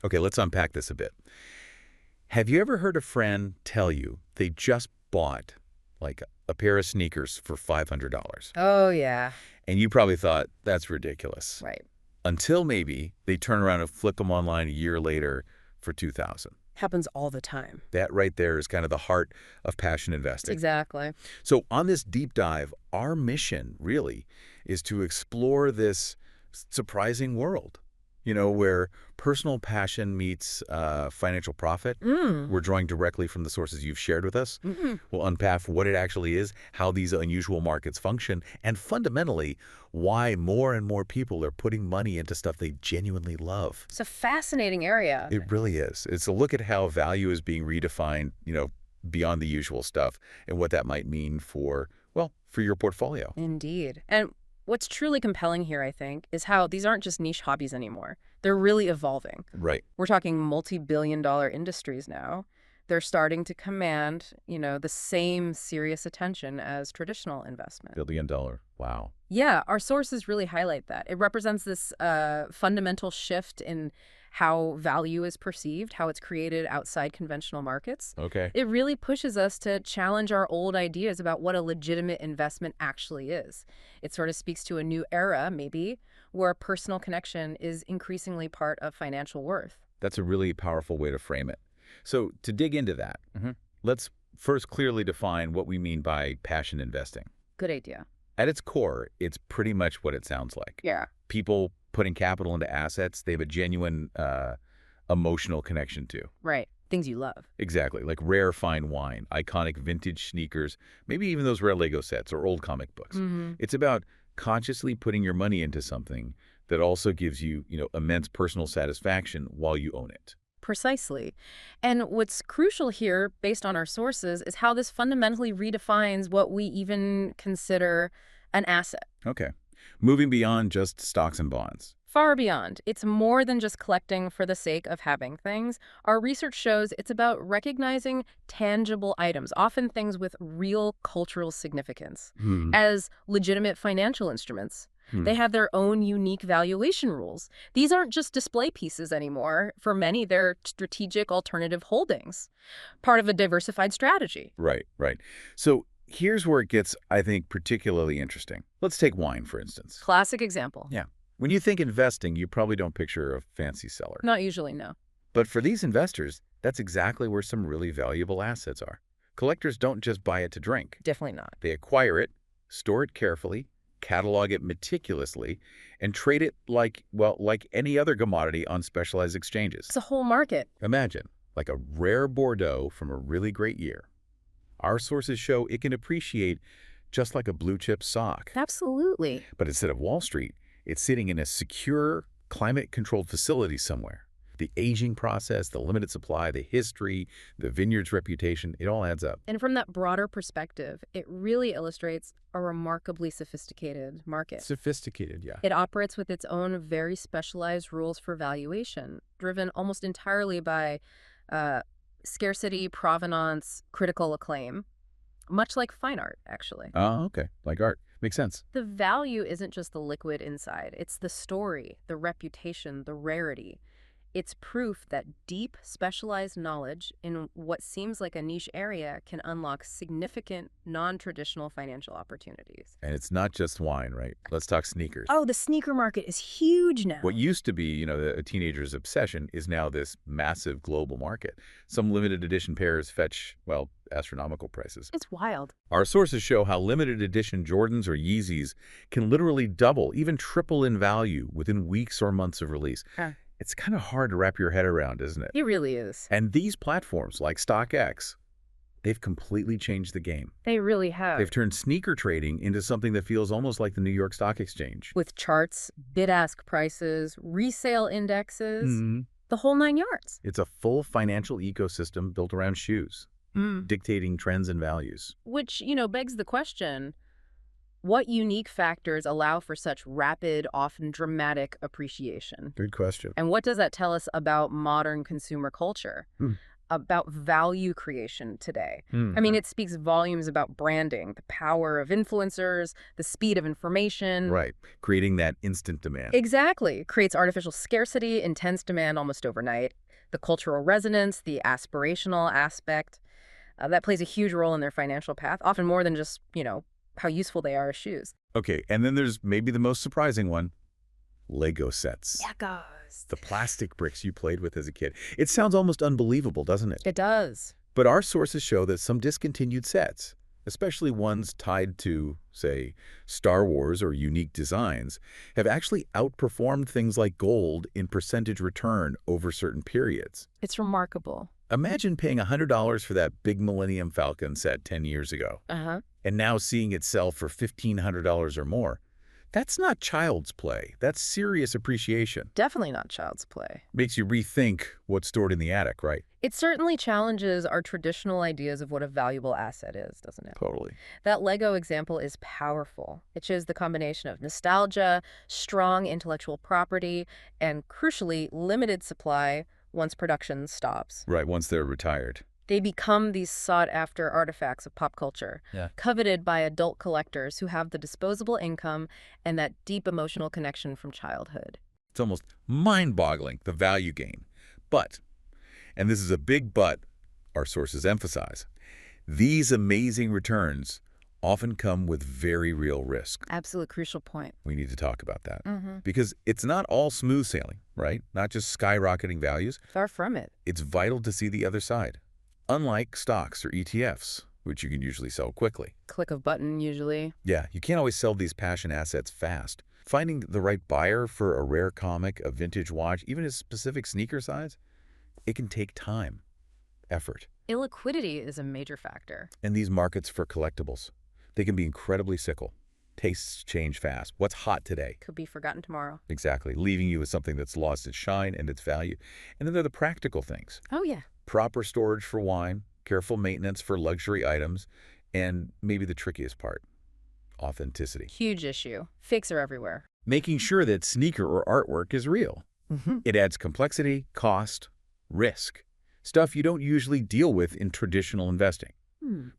Okay, let's unpack this a bit. Have you ever heard a friend tell you they just bought like a pair of sneakers for $500? Oh, yeah. And you probably thought, that's ridiculous. Right. Until maybe they turn around and flip them online a year later for $2,000. Happens all the time. That right there is kind of the heart of passion investing. Exactly. So on this deep dive, our mission really is to explore this surprising world, where personal passion meets financial profit. We're drawing directly from the sources you've shared with us. We'll unpack what it actually is, how these unusual markets function, and fundamentally, why more and more people are putting money into stuff they genuinely love. It's a fascinating area. It really is. It's a look at how value is being redefined, beyond the usual stuff, and what that might mean for your portfolio. Indeed. And what's truly compelling here, I think, is how these aren't just niche hobbies anymore. They're really evolving. Right. We're talking multi-billion-dollar industries now. They're starting to command, the same serious attention as traditional investment. $1 billion. Wow. Yeah, our sources really highlight that. It represents this fundamental shift in how value is perceived, how it's created outside conventional markets. Okay. It really pushes us to challenge our old ideas about what a legitimate investment actually is. It sort of speaks to a new era, maybe, where personal connection is increasingly part of financial worth. That's a really powerful way to frame it. So to dig into that, let's first clearly define what we mean by passion investing. Good idea. At its core, it's pretty much what it sounds like. Yeah. People putting capital into assets they have a genuine emotional connection to. Right. Things you love. Exactly. Like rare fine wine, iconic vintage sneakers, maybe even those rare Lego sets or old comic books. It's about consciously putting your money into something that also gives you, immense personal satisfaction while you own it. Precisely. And what's crucial here, based on our sources, is how this fundamentally redefines what we even consider an asset. Okay. Moving beyond just stocks and bonds. Far beyond. It's more than just collecting for the sake of having things. Our research shows it's about recognizing tangible items, often things with real cultural significance, as legitimate financial instruments. They have their own unique valuation rules. These aren't just display pieces anymore. For many, they're strategic alternative holdings, part of a diversified strategy. Right. So here's where it gets, I think, particularly interesting. Let's take wine, for instance. Classic example. Yeah. When you think investing, you probably don't picture a fancy cellar. Not usually, no. But for these investors, that's exactly where some really valuable assets are. Collectors don't just buy it to drink. Definitely not. They acquire it, store it carefully, catalog it meticulously, and trade it like any other commodity on specialized exchanges. It's a whole market. Imagine, like a rare Bordeaux from a really great year. Our sources show it can appreciate just like a blue-chip stock. Absolutely. But instead of Wall Street, it's sitting in a secure, climate-controlled facility somewhere. The aging process, the limited supply, the history, the vineyard's reputation, it all adds up. And from that broader perspective, it really illustrates a remarkably sophisticated market. Sophisticated, yeah. It operates with its own very specialized rules for valuation, driven almost entirely by scarcity, provenance, critical acclaim, much like fine art, actually. Oh, okay. Like art. Makes sense. The value isn't just the liquid inside. It's the story, the reputation, the rarity. It's proof that deep, specialized knowledge in what seems like a niche area can unlock significant, non-traditional financial opportunities. And it's not just wine, right? Let's talk sneakers. Oh, the sneaker market is huge now. What used to be, a teenager's obsession is now this massive global market. Some limited edition pairs fetch, astronomical prices. It's wild. Our sources show how limited edition Jordans or Yeezys can literally double, even triple in value within weeks or months of release. It's kind of hard to wrap your head around, isn't it? It really is. And these platforms like StockX, they've completely changed the game. They really have. They've turned sneaker trading into something that feels almost like the New York Stock Exchange. With charts, bid-ask prices, resale indexes, the whole 9 yards. It's a full financial ecosystem built around shoes, dictating trends and values. Which, begs the question, what unique factors allow for such rapid, often dramatic appreciation? Good question. And what does that tell us about modern consumer culture? about value creation today. I Hmm. mean, it speaks volumes about branding, the power of influencers, the speed of information. Right. Creating that instant demand. Exactly. Creates artificial scarcity, intense demand almost overnight. The cultural resonance, the aspirational aspect, that plays a huge role in their financial path, often more than just, how useful they are as shoes. Okay, and then there's maybe the most surprising one, Lego sets. Legos. The plastic bricks you played with as a kid. It sounds almost unbelievable, doesn't it? It does. But our sources show that some discontinued sets, especially ones tied to, say, Star Wars or unique designs, have actually outperformed things like gold in percentage return over certain periods. It's remarkable. Imagine paying $100 for that big Millennium Falcon set 10 years ago, Uh-huh. and now seeing it sell for $1,500 or more. That's not child's play. That's serious appreciation. Definitely not child's play. Makes you rethink what's stored in the attic, right? It certainly challenges our traditional ideas of what a valuable asset is, doesn't it? Totally. That Lego example is powerful. It shows the combination of nostalgia, strong intellectual property, and crucially, limited supply once production stops. Right, once they're retired. They become these sought-after artifacts of pop culture, Yeah. coveted by adult collectors who have the disposable income and that deep emotional connection from childhood. It's almost mind-boggling, the value gain. But, and this is a big but, our sources emphasize, these amazing returns often come with very real risk. Absolute crucial point. We need to talk about that. Mm-hmm. Because it's not all smooth sailing, right? Not just skyrocketing values. Far from it. It's vital to see the other side. Unlike stocks or ETFs, which you can usually sell quickly. Click of button, usually. Yeah, you can't always sell these passion assets fast. Finding the right buyer for a rare comic, a vintage watch, even a specific sneaker size, it can take time, effort. Illiquidity is a major factor. And these markets for collectibles, they can be incredibly fickle. Tastes change fast. What's hot today? Could be forgotten tomorrow. Exactly, leaving you with something that's lost its shine and its value. And then there are the practical things. Oh, yeah. Proper storage for wine, careful maintenance for luxury items, and maybe the trickiest part, authenticity. Huge issue. Fakes are everywhere. Making sure that sneaker or artwork is real. Mm-hmm. It adds complexity, cost, risk, stuff you don't usually deal with in traditional investing.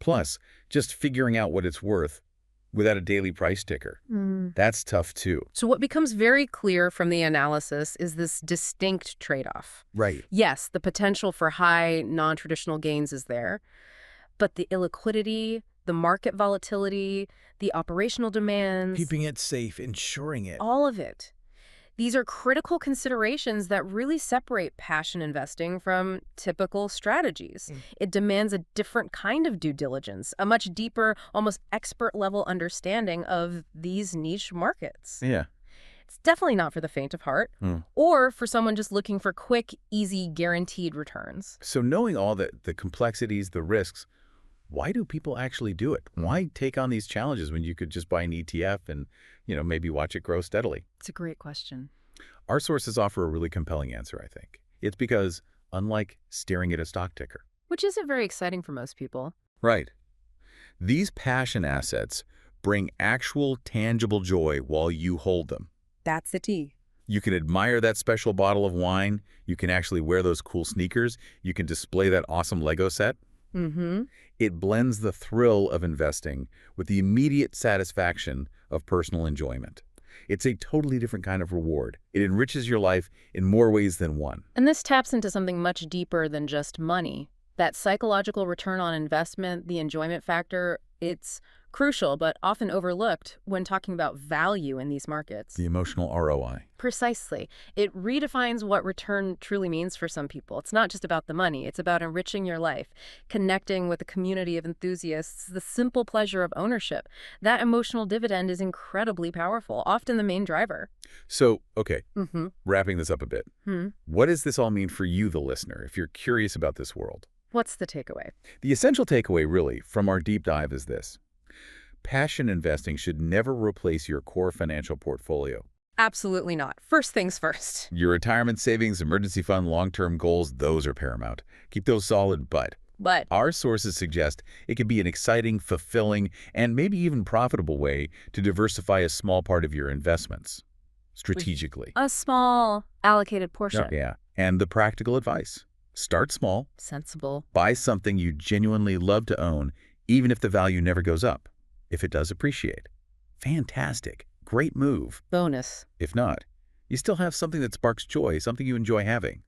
Plus, just figuring out what it's worth without a daily price ticker. That's tough too. So what becomes very clear from the analysis is this distinct trade-off. Right. Yes, the potential for high, non-traditional gains is there, but the illiquidity, the market volatility, the operational demands, Keeping it safe, ensuring it. all of it. These are critical considerations that really separate passion investing from typical strategies. It demands a different kind of due diligence, a much deeper, almost expert-level understanding of these niche markets. Yeah. It's definitely not for the faint of heart, or for someone just looking for quick, easy, guaranteed returns. So knowing all the complexities, the risks, why do people actually do it? Why take on these challenges when you could just buy an ETF and, maybe watch it grow steadily? It's a great question. Our sources offer a really compelling answer, I think. It's because, unlike staring at a stock ticker. Which isn't very exciting for most people. Right. These passion assets bring actual tangible joy while you hold them. That's the T. You can admire that special bottle of wine. You can actually wear those cool sneakers. You can display that awesome Lego set. Mm-hmm. It blends the thrill of investing with the immediate satisfaction of personal enjoyment. It's a totally different kind of reward. It enriches your life in more ways than one. And this taps into something much deeper than just money. That psychological return on investment, the enjoyment factor, it's crucial but often overlooked when talking about value in these markets. The emotional ROI. Precisely. It redefines what return truly means for some people. It's not just about the money. It's about enriching your life, connecting with a community of enthusiasts, the simple pleasure of ownership. That emotional dividend is incredibly powerful, often the main driver. So, okay, Mm-hmm. wrapping this up a bit. What does this all mean for you, the listener, if you're curious about this world? What's the takeaway? The essential takeaway, really, from our deep dive is this. Passion investing should never replace your core financial portfolio. Absolutely not. First things first. Your retirement savings, emergency fund, long-term goals, those are paramount. Keep those solid, but But our sources suggest it can be an exciting, fulfilling, and maybe even profitable way to diversify a small part of your investments strategically. a small allocated portion. Yeah, and the practical advice. Start small. Sensible. Buy something you genuinely love to own, even if the value never goes up. If it does appreciate, fantastic. Great move. Bonus. If not, you still have something that sparks joy, something you enjoy having.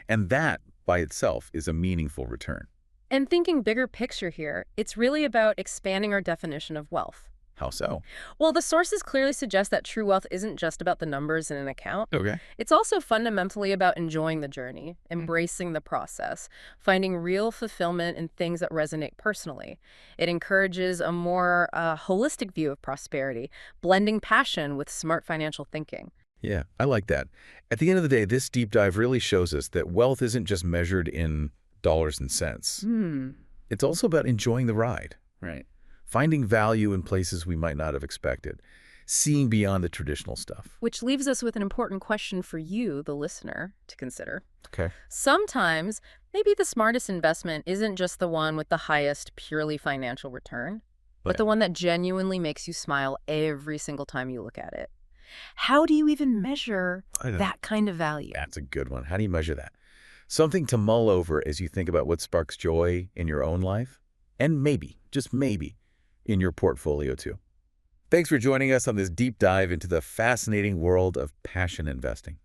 And that, by itself, is a meaningful return. And thinking bigger picture here, it's really about expanding our definition of wealth. How so? Well, the sources clearly suggest that true wealth isn't just about the numbers in an account. Okay. It's also fundamentally about enjoying the journey, embracing the process, finding real fulfillment in things that resonate personally. It encourages a more holistic view of prosperity, blending passion with smart financial thinking. Yeah, I like that. At the end of the day, this deep dive really shows us that wealth isn't just measured in dollars and cents. It's also about enjoying the ride. Right. Finding value in places we might not have expected, seeing beyond the traditional stuff. Which leaves us with an important question for you, the listener, to consider. Okay. Sometimes, maybe the smartest investment isn't just the one with the highest purely financial return, but the one that genuinely makes you smile every single time you look at it. How do you even measure that kind of value? That's a good one. How do you measure that? Something to mull over as you think about what sparks joy in your own life, and maybe, just maybe, in your portfolio too. Thanks for joining us on this deep dive into the fascinating world of passion investing.